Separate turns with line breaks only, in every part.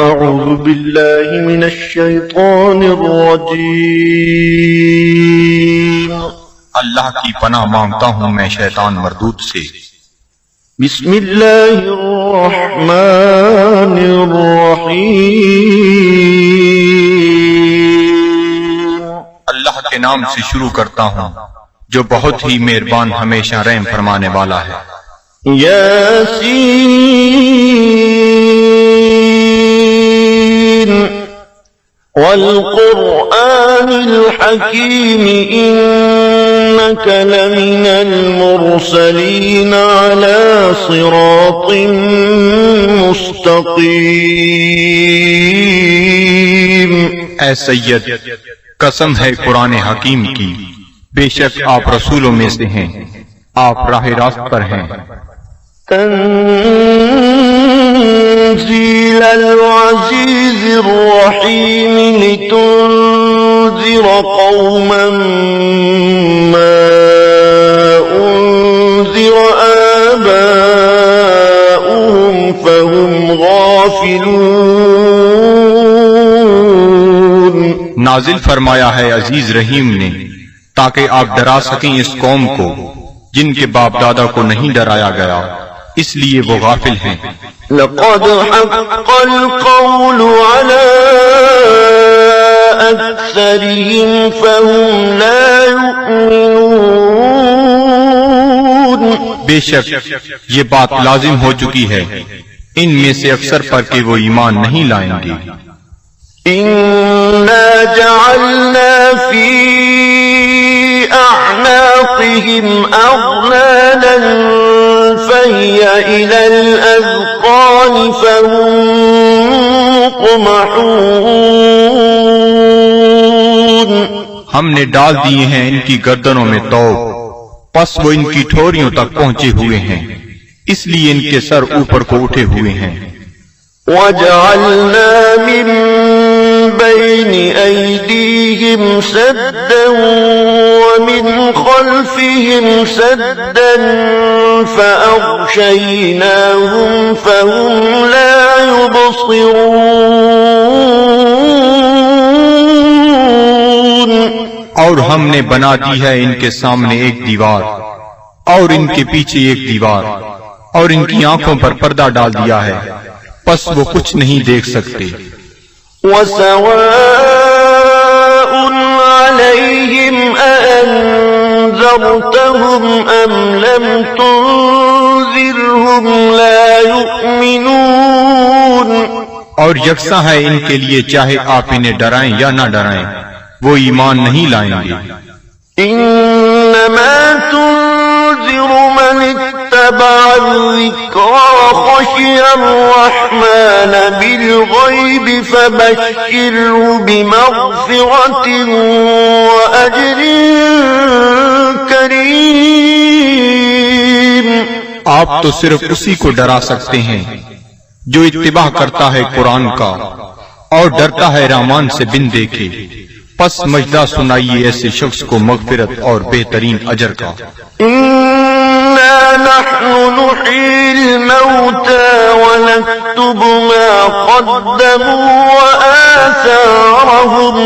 أعوذ بالله من الشيطان الرجيم
اللہ کی پناہ مانگتا ہوں میں شیطان مردود سے۔
بسم الله الرحمن الرحيم
اللہ کے نام سے شروع کرتا ہوں جو بہت ہی مہربان ہمیشہ رحم فرمانے والا ہے۔
ياسين والقرآن الحكيم إنك لمن المرسلين على صراط مستقيم۔
اے سید، قسم ہے قرآن حکیم کی، بے شک آپ رسولوں میں سے ہیں، آپ راہ راست پر ہیں۔
تنزيل العزيز الرحيم لتنذر قوما ما أنذر آباؤهم فهم غافلون۔
نازل فرمایا ہے عزیز رحیم نے تاکہ آپ ڈرا سکیں اس قوم کو جن کے باپ دادا کو نہیں ڈرایا گیا، اس لیے وہ غافل ہیں۔
لقد حق القول على أكثرهم فهم لا يؤمنون۔
بے شک یہ بات لازم ہو چکی ہے ان میں سے اکثر پر کہ وہ ایمان نہیں لائیں گے۔
إنا جعلنا في أعناقهم أغلالا فهي إلى الأذقان فهم مقمحون۔
ہم نے ڈال دیے ہیں ان کی گردنوں میں توق، پس وہ ان کی ٹھوریوں تک پہنچے ہوئے ہیں، اس لیے ان کے سر اوپر کو اٹھے ہوئے ہیں۔
وَجَعَلْنَا مِن بَيْنِ أَيْدِيهِمْ سَدًّا وَمِنْ خَلْفِهِمْ سَدًّا فَأَغْشَيْنَاهُمْ فَهُمْ لَا يُبْصِرُونَ۔
اور ہم نے بنا دی ہے ان کے سامنے ایک دیوار اور ان کے پیچھے ایک دیوار، اور ان کی آنکھوں پر پردہ ڈال دیا ہے، پس وہ کچھ نہیں دیکھ سکتے۔
وَسَوَاءٌ عَلَيْهِمْ أَأَنذَرْتَهُمْ أَمْ لَمْ تُنذِرْهُمْ لَا يُؤْمِنُونَ۔
اور یکساں ہے ان کے لیے چاہے آپ انہیں ڈرائیں یا نہ ڈرائیں، وہ ایمان نہیں لائیں گے۔
إِنَّمَا تُنذِرُ مَنِ اتَّبَعَ الذِّكْرَ وَخَشِيَ الرَّحْمَنَ بِالْغَيْبِ فَبَشِّرْهُ بِمَغْفِرَةٍ وَأَجْرٍ كَرِيمٍ۔
آپ تو صرف اسی کو ڈرا سکتے ہیں جو اتباع کرتا ہے قرآن کا اور ڈرتا ہے رحمان سے بن دیکھے، پس مجدہ سنائیے ایسے شخص کو مغفرت اور بہترین اجر کا۔
إِنَّا نَحْنُ نُحْيِي الْمَوْتَى وَنَكْتُبُ مَا قَدَّمُوا وَآثَارَهُمْ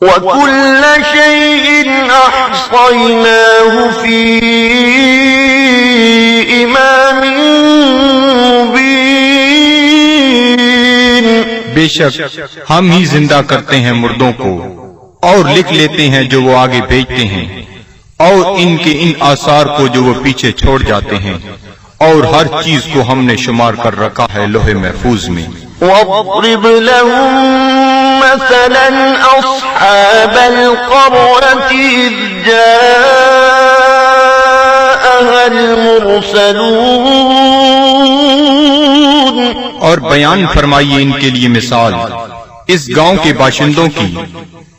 وَكُلَّ شَيْءٍ أَحْصَيْنَاهُ فِي إِمَامٍ مُبِينٍ۔
بے شک ہم ہی زندہ کرتے ہیں مردوں کو اور لکھ لیتے ہیں جو وہ آگے بھیجتے ہیں، اور ان کے ان آثار کو جو وہ پیچھے چھوڑ جاتے ہیں، اور ہر چیز کو ہم نے شمار کر رکھا ہے لوح محفوظ میں۔
وَاضْرِبْ لَهُم مَّثَلًا أَصْحَابَ الْقَرْيَةِ إِذْ جَاءَهَا الْمُرْسَلُونَ۔
اور بیان فرمائیے ان کے لیے مثال اس گاؤں کے باشندوں کی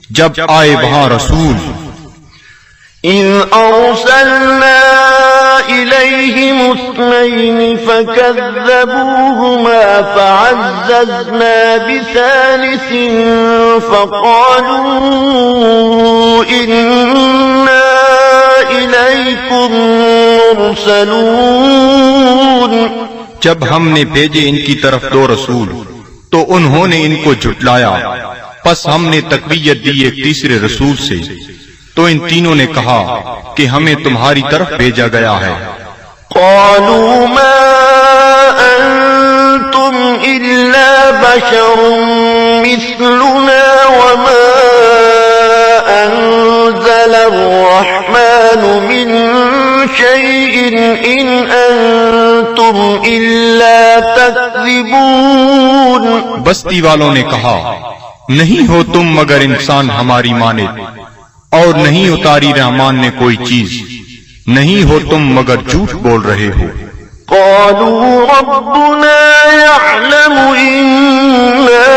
جب آئے وہاں رسول۔
إِذْ أَرْسَلْنَا إِلَيْهِمُ اثْنَيْنِ فَكَذَّبُوهُمَا فَعَزَّزْنَا بِثَالِثٍ فَقَالُوا إِنَّا إِلَيْكُمْ مُرْسَلُونَ۔
جب ہم نے بھیجے ان کی طرف دو رسول تو انہوں نے ان کو جھٹلایا، پس ہم نے تقویت دی ایک تیسرے رسول سے، تو ان تینوں نے کہا کہ ہمیں تمہاری طرف بھیجا گیا ہے۔
قالوا ما أنتم إلا بشر مثلنا وما أنزل الرحمن من شيء إن أنتم إلا تكذبون۔
بستی والوں نے کہا، نہیں ہو تم مگر انسان ہماری مانند، اور نہیں اتاری رحمان نے کوئی چیز، نہیں ہو تم مگر جھوٹ بول رہے ہو۔
قالوا ربنا يعلم إنا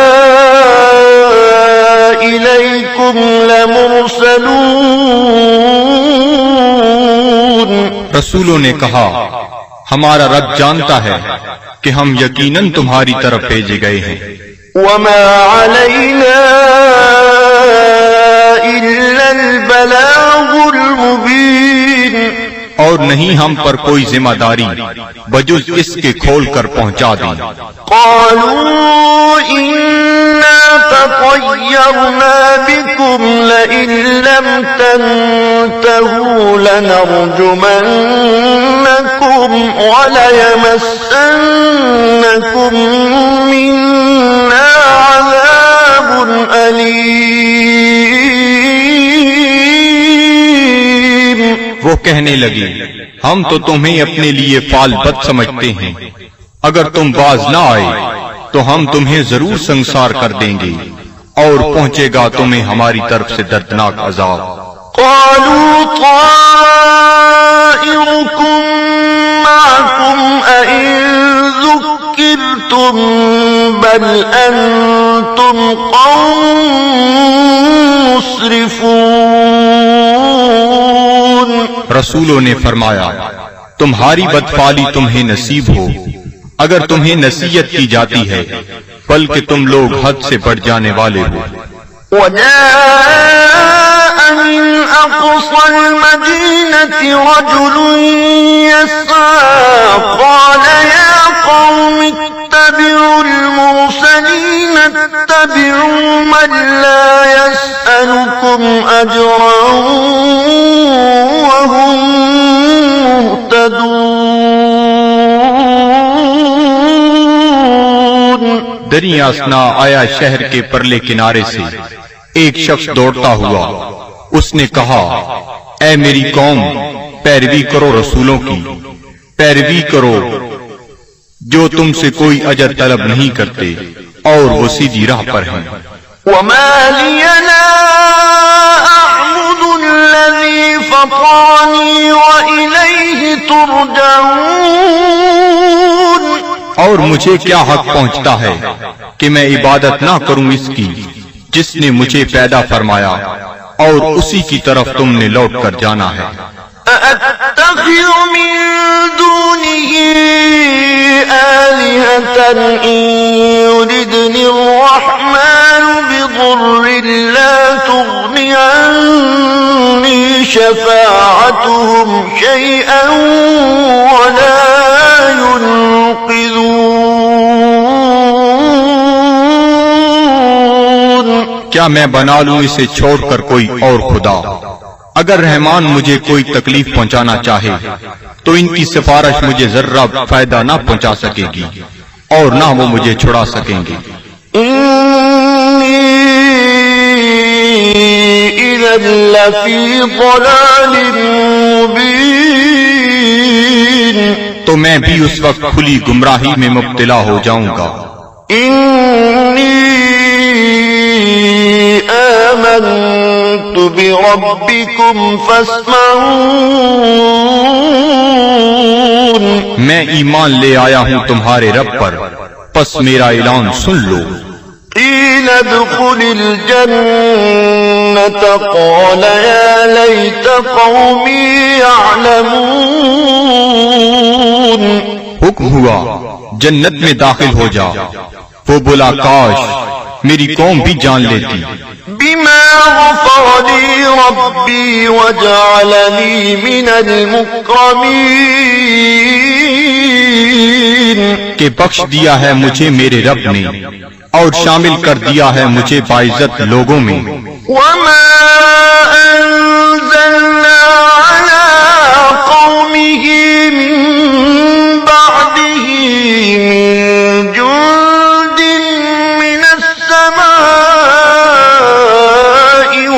إليكم لمرسلون۔
رسولوں نے کہا، ہمارا رب جانتا ہے کہ ہم یقیناً تمہاری طرف بھیجے گئے ہیں۔
وما علينا إلا البلاغ المبين۔
اور نہیں ہم پر کوئی ذمہ داری بجز اس کے کھول کر پہنچا دیں۔
قالوا إنا تطيرنا بكم لئن لم تنتهوا لنرجمنكم وليمسنكم منا عذاب أليم۔
وہ کہنے لگی، ہم تو تمہیں اپنے لیے فال بد سمجھتے ہیں، اگر تم باز نہ آئے تو ہم تمہیں ضرور سنسار کر دیں گے، اور پہنچے گا تمہیں ہماری طرف سے دردناک عذاب۔
قالوا طائركم معكم أئن ذكرتم بل أنتم قوم مسرفون۔
رسولوں نے فرمایا، تمہاری بدفعلی تمہیں نصیب ہو اگر تمہیں نصیحت کی جاتی ہے، بلکہ تم لوگ حد سے بڑھ جانے والے ہو۔
وجاء من أقصى المدينة رجل يسعى قال يا قوم اتبعوا المرسلين اتبعوا من لا يسألكم أجرا وهم مهتدون۔
دریا اسنا آیا شہر کے پرلے کنارے سے ایک شخص دوڑتا ہوا، اس نے کہا، اے میری قوم، پیروی کرو رسولوں کی، پیروی کرو جو تم سے کوئی اجر طلب نہیں کرتے اور وہ سیدھی راہ پر ہیں۔
وما لي لا أعبد الذي فطرني وإليه ترجعون۔
اور مجھے کیا حق پہنچتا ہے کہ میں عبادت نہ کروں اس کی جس نے مجھے پیدا فرمایا اور اسی کی طرف تم نے لوٹ کر جانا ہے۔
أأتخذ من دونه آلهة إن يردني الرحمن بضر لا تغني عني شفاعتهم شيئا ولا ينقذون۔
کیا میں بنا لوں اسے چھوڑ کر کوئی اور خدا؟ اگر رحمان مجھے کوئی تکلیف پہنچانا چاہے تو ان کی سفارش مجھے ذرہ فائدہ نہ پہنچا سکے گی اور نہ وہ مجھے چھڑا سکیں گے۔
إني إذا لفي ضلال مبين۔
تو میں بھی اس وقت کھلی گمراہی میں مبتلا ہو جاؤں گا۔
إني آمنت بربكم فاسمعون۔
میں ایمان لے آیا ہوں تمہارے رب پر، پس میرا اعلان سن لو۔
قيل ادخل الجنة قال يا ليت قومي يعلمون۔
حکم ہوا جنت میں داخل ہو جا، وہ بولا کاش میری قوم بھی جان لیتی۔
بما غفر لي ربي وجعلني من المكرمين۔
کہ بخش دیا ہے مجھے میرے رب نے اور شامل کر دیا ہے مجھے باعزت لوگوں میں.
وما أنزلنا على قومه من بعده من جند من السماء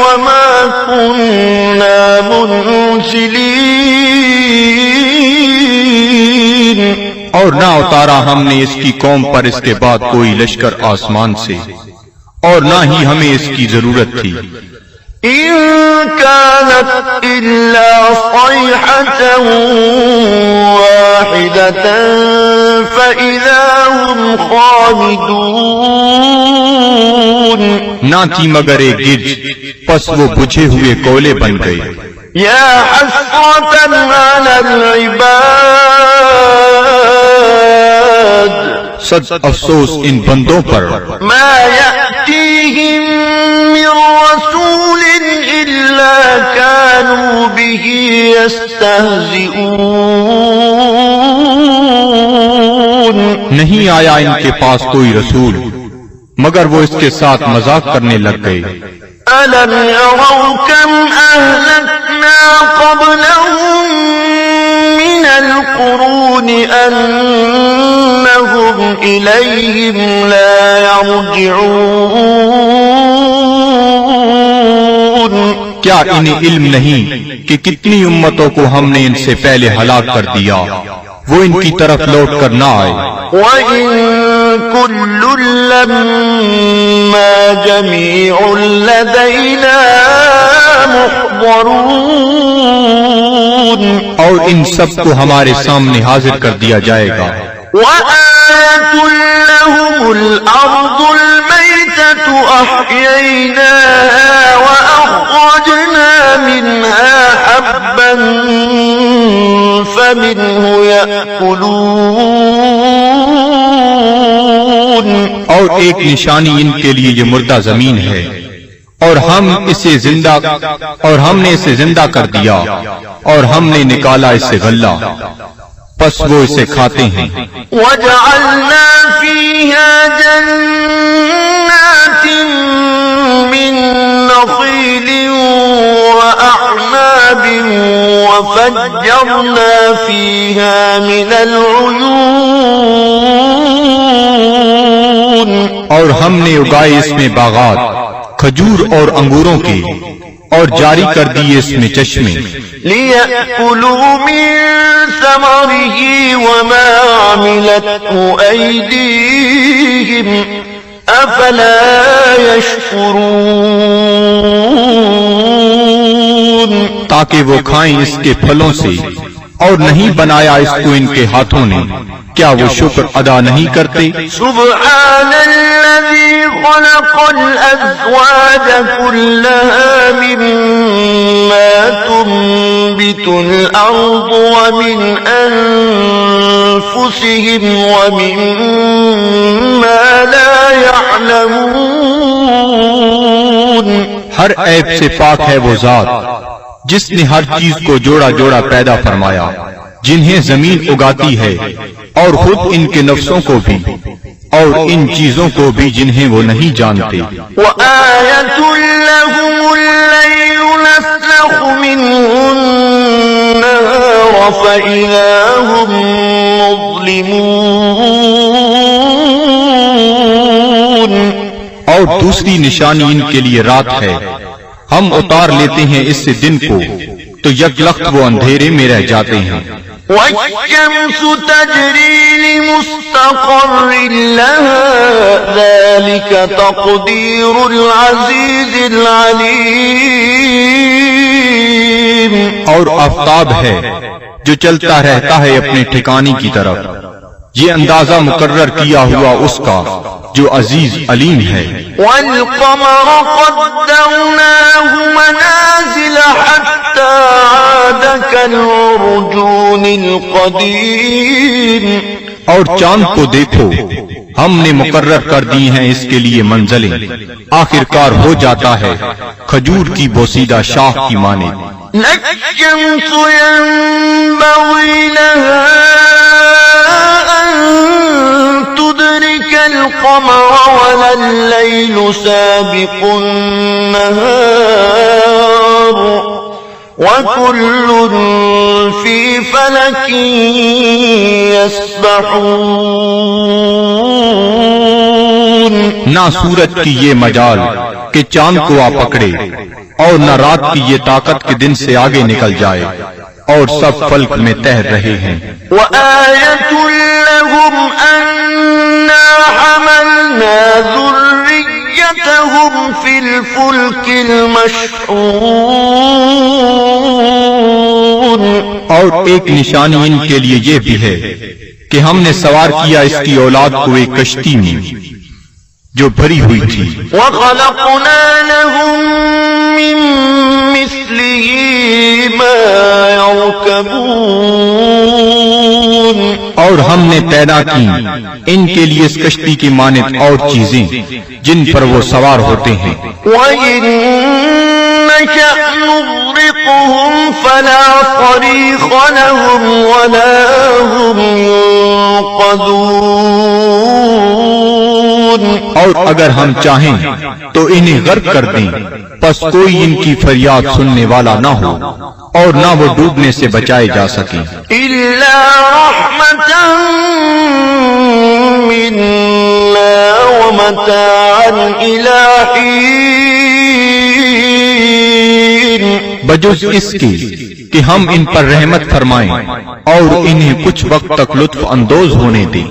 وما كنا منزلين.
اور نہ اتارا ہم نے اس کی قوم پر اس کے بعد کوئی لشکر آسمان سے اور نہ ہی ہمیں اس کی ضرورت تھی.
إن كانت إلا صيحة واحدة فإذا هم خامدون.
نہ تھی مگر ایک گرج، پس وہ بجھے ہوئے کولے بن گئے.
يا حسرة على العباد
صد افسوس ان بندوں پر
ما يأتيهم من رسول إلا كانوا به يستهزئون.
نہیں آیا ان کے پاس کوئی رسول مگر وہ اس کے ساتھ مذاق کرنے لگ گئے.
ألم يروا كم أهلكنا قبلهم من القرون أنهم إليهم لا يرجعون.
کیا انہیں علم نہیں کہ کتنی امتوں کو ہم نے ان سے پہلے ہلاک کر دیا وہ ان کی طرف لوٹ کر نہ آئے.
وَإِن كُلٌّ لَّمَّا جَمِيعٌ لَّدَيْنَا مُحْضَرُونَ.
اور ان سب کو ہمارے سامنے حاضر کر دیا جائے گا.
وَآيَةٌ لَّهُمُ الْأَرْضُ الْمَيْتَةُ أَحْيَيْنَاهَا وَأَخْرَجْنَا مِنْهَا حَبًّا فَمِنْهُ يَأْكُلُونَ.
اور ایک نشانی ان کے لیے یہ مردہ زمین ہے اور ہم نے اسے زندہ کر دیا اور ہم نے نکالا اسے غلہ پس وہ اسے کھاتے ہیں.
وَجَعَلْنَا فِيهَا جَنَّاتٍ مِّن نَّخِيلٍ وَأَعْنَابٍ وَفَجَّرْنَا فِيهَا مِنَ الْعُيُونِ.
اور ہم نے اگائے اس میں باغات کھجور اور انگوروں کے اور جاری کر دیے اس میں چشمے.
لِيَأْكُلُوا مِن ثَمَرِهِ وَمَا عَمِلَتْهُ أَيْدِيهِمْ أَفَلَا يَشْكُرُونَ.
تاکہ وہ کھائیں اس کے پھلوں سے اور نہیں بنایا اس کو ان کے ہاتھوں نے کیا وہ شکر ادا نہیں کرتے؟
سبحان الذي خلق الأزواج كلها مما تنبت الأرض ومن أنفسهم ومما لا يعلمون.
ہر عیب سے پاک ہے وہ ذات جس نے ہر چیز کو جوڑا جوڑا پیدا فرمایا جنہیں زمین اگاتی ہے اور خود ان کے نفسوں کو بھی اور ان چیزوں کو بھی جنہیں وہ نہیں جانتے.
وَآيَةٌ لَّهُمُ اللَّيْلُ نَسْلَخُ مِنْهُ النَّهَارَ فَإِذَا هُم مُظْلِمُونَ.
اور دوسری نشانی ان کے لیے رات ہے ہم اتار لیتے ہیں اس سے دن کو تو یک لخت وہ اندھیرے میں رہ جاتے ہیں.
وَالشَّمْسُ تَجْرِي لِمُسْتَقَرٍّ لَّهَا ذَلِكَ تَقْدِيرُ الْعَزِيزِ الْعَلِيمِ.
اور آفتاب ہے جو چلتا رہتا ہے اپنے ٹھکانے کی طرف یہ اندازہ مقرر کیا ہوا اس کا جو عزیز علیم ہے.
وَالْقَمَرَ قَدَّرْنَاهُ مَنَازِلَ حَتَّى عَادَ كَالْعُرْجُونِ الْقَدِيمِ.
اور چاند کو دیکھو ہم نے مقرر کر دی ہیں اس کے لیے منزلیں آخر کار ہو جاتا ہے کھجور کی بوسیدہ شاخ کی مانند.
الشَّمْسُ يَنبَغِي لَهَا أَن تدرك القمر ولا الليل سابق النهار وكل في فلك يسبحون.
نہ سورج کی یہ مجال کہ چاند کو آ پکڑے، اور نہ رات کی یہ طاقت کہ دن سے آگے نکل جائے، اور سب فلک میں تیر رہے ہیں.
وآية لهم أنا حملنا ذريتهم في الفلك المشحون.
اور ایک نشانی ان کے لیے یہ بھی ہے کہ ہم نے سوار کیا اس کی اولاد کو ایک کشتی میں جو بھری ہوئی تھی.
وخلقنا لهم من مثله ما يركبون.
اور ہم نے پیدا کی ان کے لیے اس کشتی کی مانند اور چیزیں جن پر وہ سوار ہوتے ہیں.
وَإِن نَّشَأْ نُغْرِقْهُمْ فَلَا صَرِيخَ لَهُمْ وَلَا هُمْ يُنقَذُونَ.
اور اگر ہم چاہیں تو انہیں غرق کر دیں، پس کوئی ان کی فریاد سننے والا نہ ہو اور نہ وہ ڈوبنے سے بچائے جا سکیں.
إِلَّا رَحْمَةً مِّنَّا وَمَتَاعًا إِلَىٰ حِينٍ.
بجز اس کے کہ ہم ان پر رحمت فرمائیں اور انہیں کچھ وقت تک لطف اندوز ہونے دیں.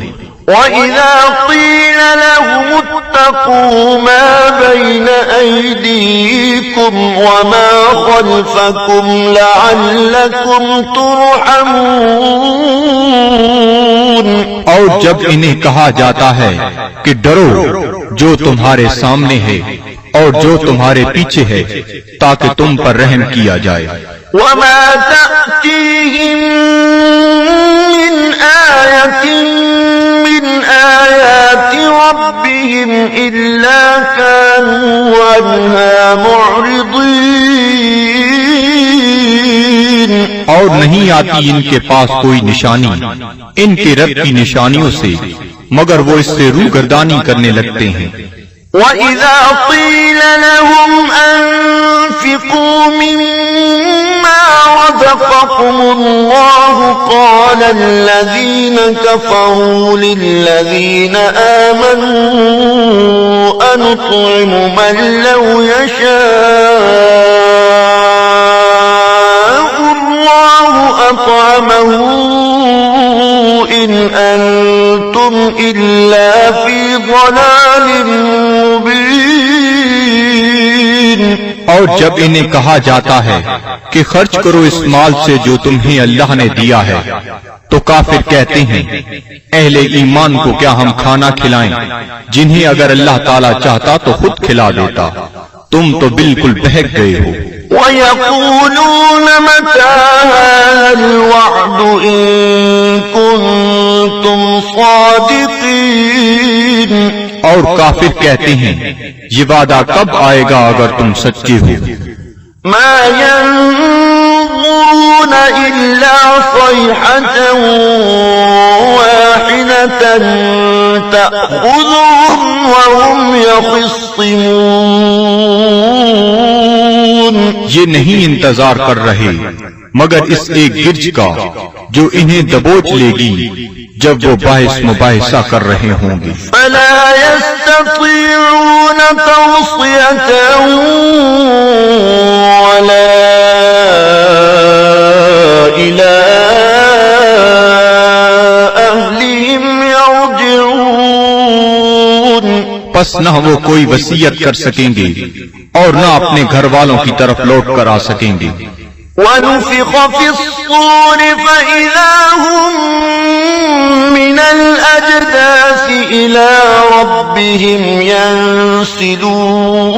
وَإِذَا قِيلَ لَهُمُ اتَّقُوا مَا بَيْنَ أَيْدِيكُمْ وَمَا خَلْفَكُمْ لَعَلَّكُمْ تُرْحَمُونَ.
اور جب انہیں کہا جاتا ہے کہ ڈرو جو تمہارے سامنے ہے اور جو تمہارے پیچھے ہے تاکہ تم پر رحم کیا جائے.
وَمَا تَأْتِيهِم مِّنْ آيَةٍ من آيات ربهم إلا كانوا عنها معرضين.
اور نہیں آتی ان کے پاس کوئی نشانی ان کے رب کی نشانیوں سے مگر وہ اس سے روگردانی کرنے لگتے ہیں.
وَإِذَا قِيلَ لَهُمْ أَنفِقُوا مِمَّا رَزَقَكُمُ اللَّهُ قَالَ الَّذِينَ كَفَرُوا لِلَّذِينَ آمَنُوا أَنُطْعِمُ مَن لَّوْ يَشَاءُ اللَّهُ أَطْعَمَهُ إِنْ أَنتُمْ إِلَّا فِي ضَلَالٍ مُبِينٍ.
اور جب انہیں کہا جاتا ہے کہ خرچ کرو اس مال سے جو تمہیں اللہ نے دیا ہے تو کافر کہتے ہیں اہل ایمان کو کیا ہم کھانا کھلائیں جنہیں اگر اللہ تعالیٰ چاہتا تو خود کھلا دیتا، تم تو بالکل بہک گئے ہو.
وَيَقُولُونَ مَتَىٰ هَٰذَا الْوَعْدُ إِن كُنتُمْ صَادِقِينَ.
اور کافر کہتے ہیں یہ وعدہ کب آئے گا اگر تم سچے ہو.
مَا يَنظُرُونَ إِلَّا صَيْحَةً وَاحِدَةً تَأْخُذُهُمْ وَهُمْ يَخِصِّمُونَ.
یہ نہیں انتظار کر رہے مگر اس ایک گرج کا جو انہیں دبوچ لے گی جب وہ باعث مباحثہ کر رہے ہوں گے.
فَلَا يَسْتَطِيعُونَ تَوْصِيَةً وَلَا إِلَىٰ أَهْلِهِمْ يَرْجِعُونَ.
پس نہ وہ کوئی وصیت کر سکیں گے اور نہ اپنے گھر والوں کی طرف لوٹ کر آ سکیں گے.
وَنُفِخَ فِي الصُّورِ فَإِذَا هُم مِّنَ الْأَجْدَاثِ إِلَىٰ رَبِّهِمْ يَنسِلُونَ.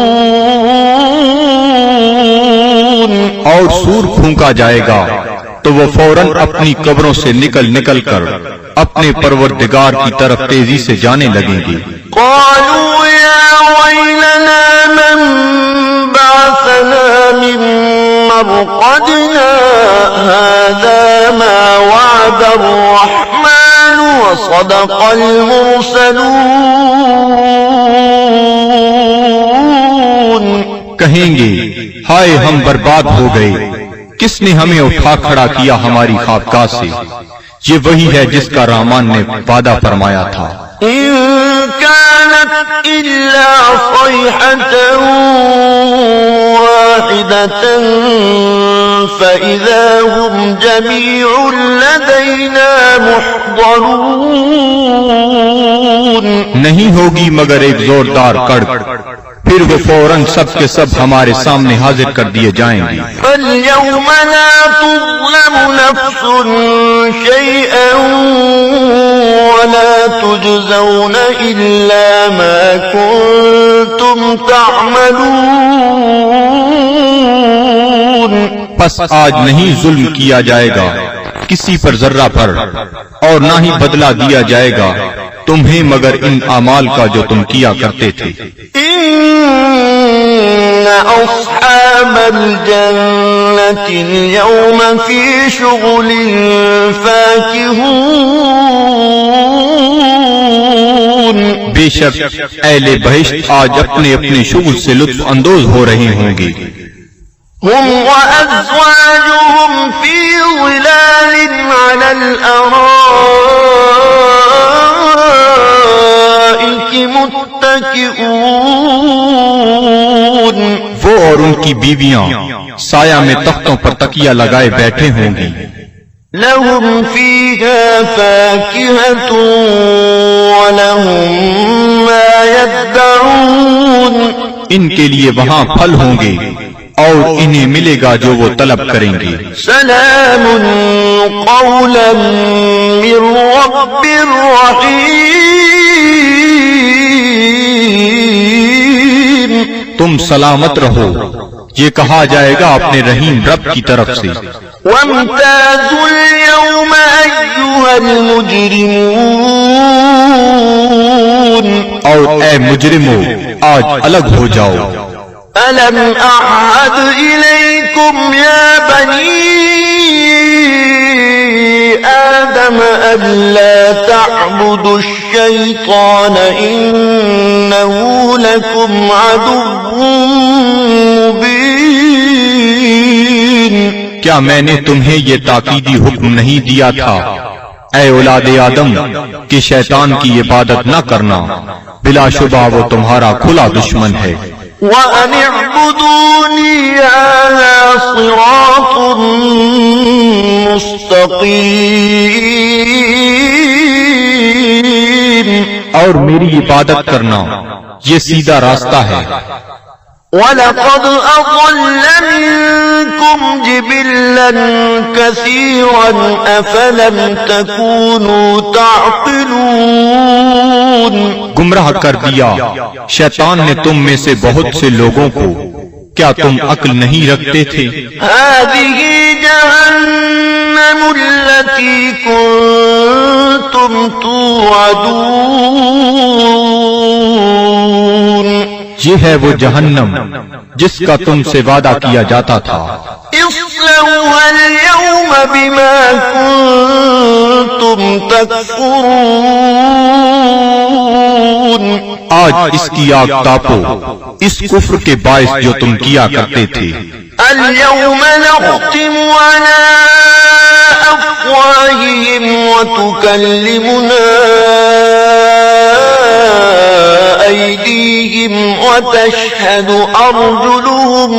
اور سور پھونکا جائے گا تو وہ فوراً اپنی قبروں سے نکل کر اپنے پروردگار کی طرف تیزی سے جانے لگیں گے.
قالوا يا ويلنا من بعثنا من مرقدنا هذا ما وعد الرحمن وصدق المرسلون
کہیں گے ہائے ہم برباد ہو گئے، کس نے ہمیں اٹھا کھڑا کیا ہماری خوابگاہ سے؟ یہ وہی ہے جس کا رحمان نے وعدہ فرمایا تھا۔
إن كانت إلا صيحة واحدة فإذا هم جميع لدينا محضرون
نہیں ہوگی مگر ایک زوردار کڑک، پھر وہ فوراً سب کے سب ہمارے سامنے حاضر کر دیے جائیں گے۔
فاليوم لا تظلم نفس شيئا ولا تجزون إلا ما كنتم تعملون
پس آج نہیں ظلم کیا جائے گا کسی پر ذرہ پر، اور نہ ہی بدلہ دیا جائے گا تمہیں مگر ان اعمال کا جو تم کیا کرتے تھے۔
إن أصحاب الجنة اليوم في شغل فاكهون
بے شک اہل بہشت آج اپنے اپنے شغل سے لطف اندوز ہو رہے ہوں گے۔
هم وأزواجهم في ظلال على الأرائك متكئون
وہ اور ان کی بیویاں سایہ میں تختوں پر تکیہ لگائے بیٹھے ہوں گی۔
لهم فيها فاكهة ولهم ما يدعون
ان کے لیے وہاں پھل ہوں گے اور انہیں ملے گا جو وہ طلب کریں گے۔
سلام قولا من رب رحیم
تم سلامت رہو، یہ کہا جائے گا اپنے رحیم رب کی طرف سے۔
وامتازوا اليوم أيها المجرمون
اور اے مجرمو آج الگ ہو جاؤ۔
ألم أعهد إليكم يا بني آدم ألا تعبدوا الشيطان إنه لكم عدو مبين
کیا میں نے تمہیں یہ تاکیدی حکم نہیں دیا تھا اے اولاد آدم کہ شیطان کی عبادت نہ کرنا، بلا شبہ وہ تمہارا کھلا دشمن ہے۔
وَأَنِ اعْبُدُونِي هَذَا صِرَاطٌ مُسْتَقِيمٌ
اور میری عبادت کرنا یہ سیدھا راستہ ہے۔
وَلَقَدْ أَضَلَّ مِنكُمْ جِبِلًّا كَثِيرًا أَفَلَمْ تَكُونُوا تَعْقِلُونَ
گمراہ کر دیا شیطان نے تم میں سے بہت سے لوگوں کو، کیا تم عقل نہیں رکھتے تھے؟
هَذِهِ جَهَنَّمُ الَّتِي كُنتُمْ تُوعَدُونَ
یہ ہے وہ جہنم جس کا تم سے وعدہ کیا جاتا تھا۔
اصلوها اليوم بما كنتم تكفرون
آج اس کی آگ تاپو اس کفر کے باعث جو تم کیا کرتے تھے۔
اليوم نختم على أفواههم وتكلمنا أيديهم وتشهد أرجلهم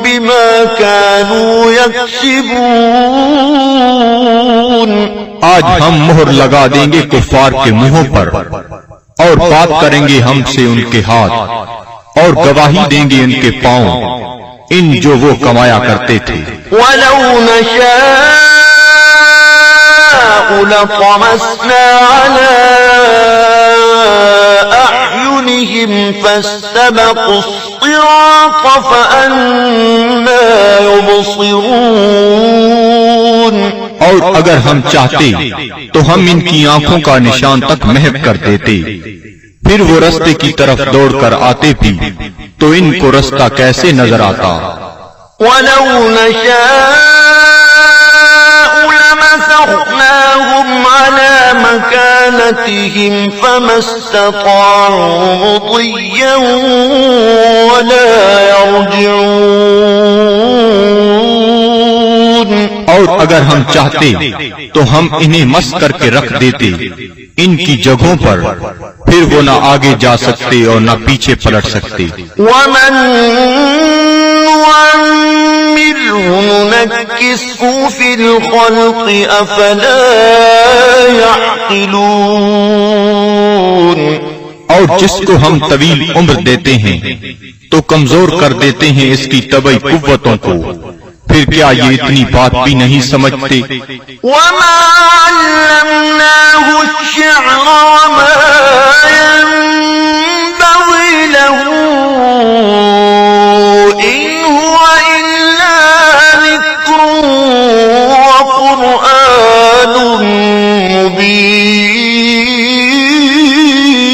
بما كانوا يكسبون
آج ہم مہر لگا دیں گے کفار کے منہوں پر، اور بات کریں گے ہم سے ان کے ہاتھ، اور گواہی دیں گے ان کے پاؤں ان جو وہ کمایا کرتے تھے۔
وَلَوْ نَشَاءُ لَطَمَسْنَا عَلَىٰ أَعْيُنِهِمْ فَاسْتَبَقُوا الصِّرَاطَ فَأَنَّىٰ يُبْصِرُونَ
اور اگر ہم چاہتے تو ہم ان کی آنکھوں کا نشان تک محو کر دیتے، پھر وہ رستے کی طرف دوڑ کر آتے بھی تو ان کو رستہ کیسے نظر آتا۔
وَلَوْ نَشَاءُ لَمَسَخْنَاهُمْ فأمطرناهم على مكانتهم فما استطاعوا مضيا ولا يرجعون.
اور اگر ہم چاہتے تو ہم انہیں مس کر کے رکھ دیتے ان کی جگہوں پر، پھر وہ نہ آگے جا سکتے اور نہ پیچھے پلٹ سکتے.
ومن نعمره ننكسه في الخلق أفلا يعقلون.
اور جس کو ہم طویل عمر دیتے ہیں تو کمزور کر دیتے ہیں اس کی طبعی قوتوں کو، پھر کیا یہ اتنی بات بھی نہیں سمجھتے؟
وما علمناه الشعر وما ينبغي له إن هو إلا ذكر وقرآن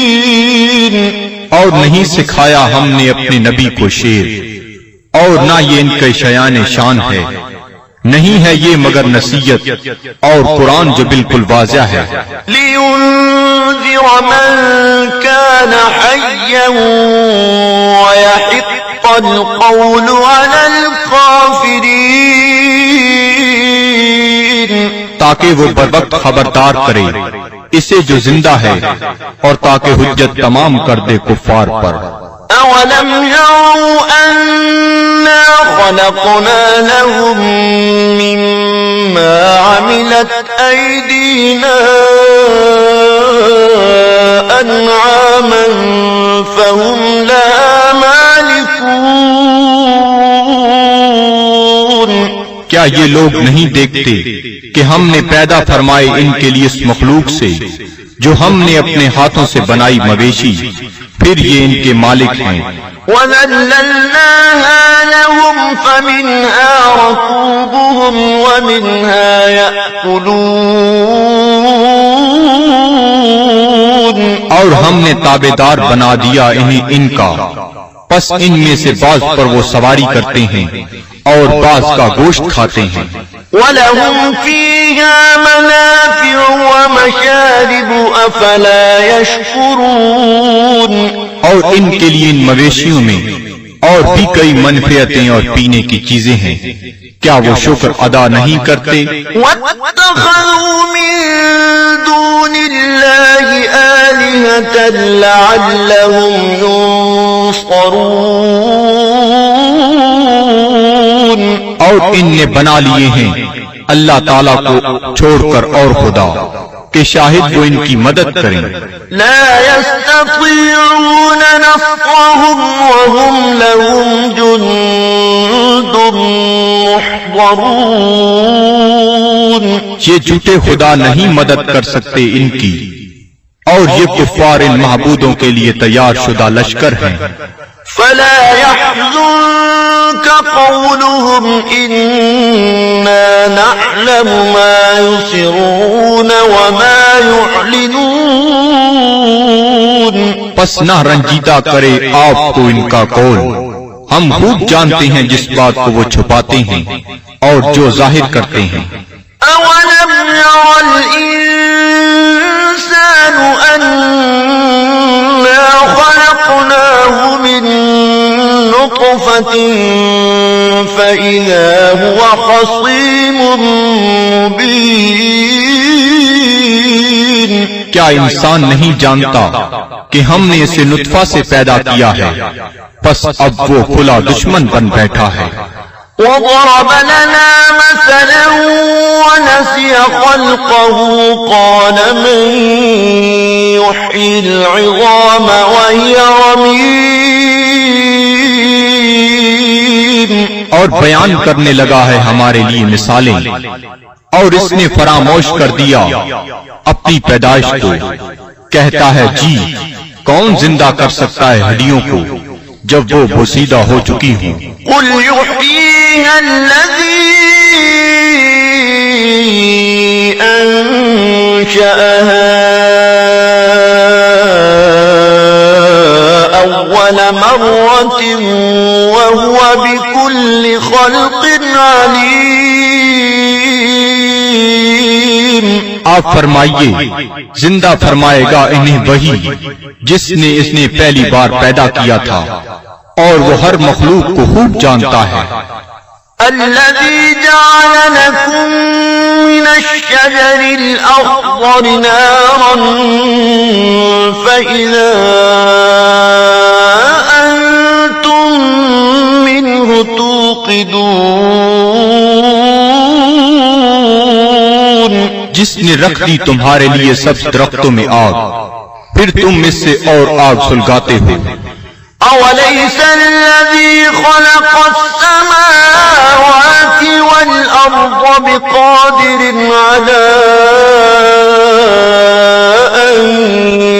مبين.
اور نہیں سکھایا ہم نے اپنے نبی کو شعر، اور نہ یہ ان کے شایان شان ہے، نہیں ہے یہ مگر نصیحت اور قرآن جو بالکل واضح ہے.
لينذر من كان حيا ويحق القول على الكافرين.
تاکہ وہ بروقت خبردار کرے اسے جو زندہ ہے، اور تاکہ حجت تمام کر دے کفار پر.
أولم يروا أنا خلقنا لهم مما عملت أيدينا أنعاما فهم لها مالكون.
کیا یہ لوگ نہیں دیکھتے کہ ہم نے پیدا فرمائے ان کے لیے اس مخلوق سے جو ہم نے اپنے ہاتھوں سے بنائی مویشی، پھر یہ ان کے مالک ہیں.
وَذَلَّلْنَاهَا لَهُمْ فَمِنْهَا رَكُوبُهُمْ وَمِنْهَا يَأْكُلُونَ.
اور ہم نے تابعدار بنا دیا انہیں ان کا، پس ان میں سے بعض پر وہ سواری کرتے ہیں اور بعض کا گوشت کھاتے ہیں.
وَلَهُمْ فِيهَا مَنَافِعُ وَمَشَارِبُ أَفَلَا يَشْكُرُونَ. اور ان کے لیے ان مویشیوں میں اور بھی کئی منفعتیں اور پینے کی چیزیں ہیں، کیا وہ شکر ادا نہیں کرتے؟ وَاتَّخَذُوا مِن دُونِ اللَّهِ آلِهَةً لَعَلَّهُمْ يُنصَرُونَ.
اور ان نے بنا لیے ہیں اللہ تعالیٰ کو چھوڑ کر اور خدا کہ شاہد وہ ان کی مدد کریں.
لا يستطيعون نصرهم وهم لهم جند محضرون.
یہ جھوٹے خدا نہیں مدد کر سکتے ان کی، اور یہ کفار ان معبودوں کے لیے تیار شدہ لشکر ہیں.
فلا يحزنك قولهم إنا نعلم ما يسرون وما يعلنون.
پس نہ رنجیدہ کرے آپ کو ان کا قول، ہم خوب جانتے ہیں جس بات کو وہ چھپاتے ہیں اور جو ظاہر کرتے ہیں.
أولم ير الإنسان أنا خلقناه من نطفة فإذا هو خصيم مبين.
کیا انسان نہیں جانتا کہ ہم نے اسے نطفہ سے پیدا کیا ہے، پس اب وہ کھلا دشمن بن بیٹھا ہے.
وضرب لنا مثلا ونسي خلقه قال من يحيي العظام وهي رميم.
اور بیان کرنے لگا ہے ہمارے لیے مثالیں، اور اس نے فراموش کر دیا اپنی پیدائش کو. کہتا ہے جی کون زندہ کر سکتا ہے ہڈیوں کو جب وہ بوسیدہ ہو چکی ہوں.
قل يحييها الذي أنشأها أول مرة وهو بكل خلق عليم.
آپ فرمائیے زندہ فرمائے گا انہیں وہی جس نے اس نے پہلی بار پیدا کیا تھا، اور وہ ہر مخلوق کو خوب جانتا ہے۔
الذي جعل لكم من الشجر الأخضر نارا فإذا أنتم منه توقدون،
جس نے رکھ دی تمہارے لیے سب درختوں میں آگ، پھر تم اس سے اور آگ سلگاتے ہو۔
أوليس الذي خلق السماوات والأرض بقادر على أن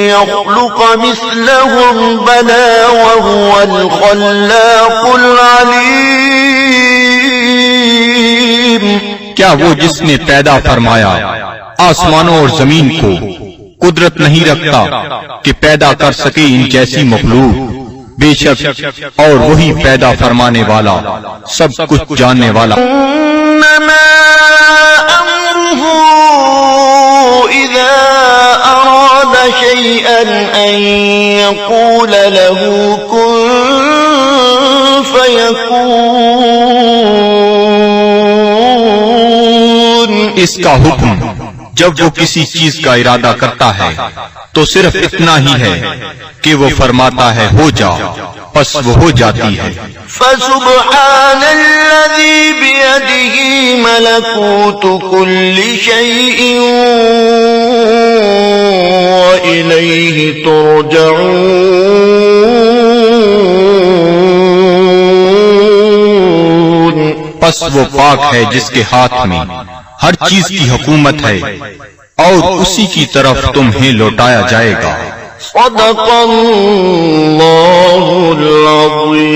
يخلق مثلهم بلى وهو الخلاق العليم؟
کیا وہ جس نے پیدا فرمایا آسمانوں اور زمین کو قدرت نہیں رکھتا کہ پیدا کر سکے ان جیسی مخلوق؟ بے شک اور وہی پیدا فرمانے والا سب کچھ جاننے والا۔
انما امره اذا اراد شيئا ان يقول له كن فيكون،
اس کا حکم جب وہ کسی چیز کا ارادہ کرتا ہے تو صرف اتنا ہی ہے کہ وہ فرماتا ہے ہو جا، پس وہ ہو جاتی ہے۔
فسبحان الذي بيده ملكوت كل شيء وإليه ترجعون،
پس وہ پاک ہے جس کے ہاتھ میں ہر چیز کی حکومت ہے اور اسی کی طرف تمہیں لوٹایا جائے گا۔
صدق اللہ العظیم۔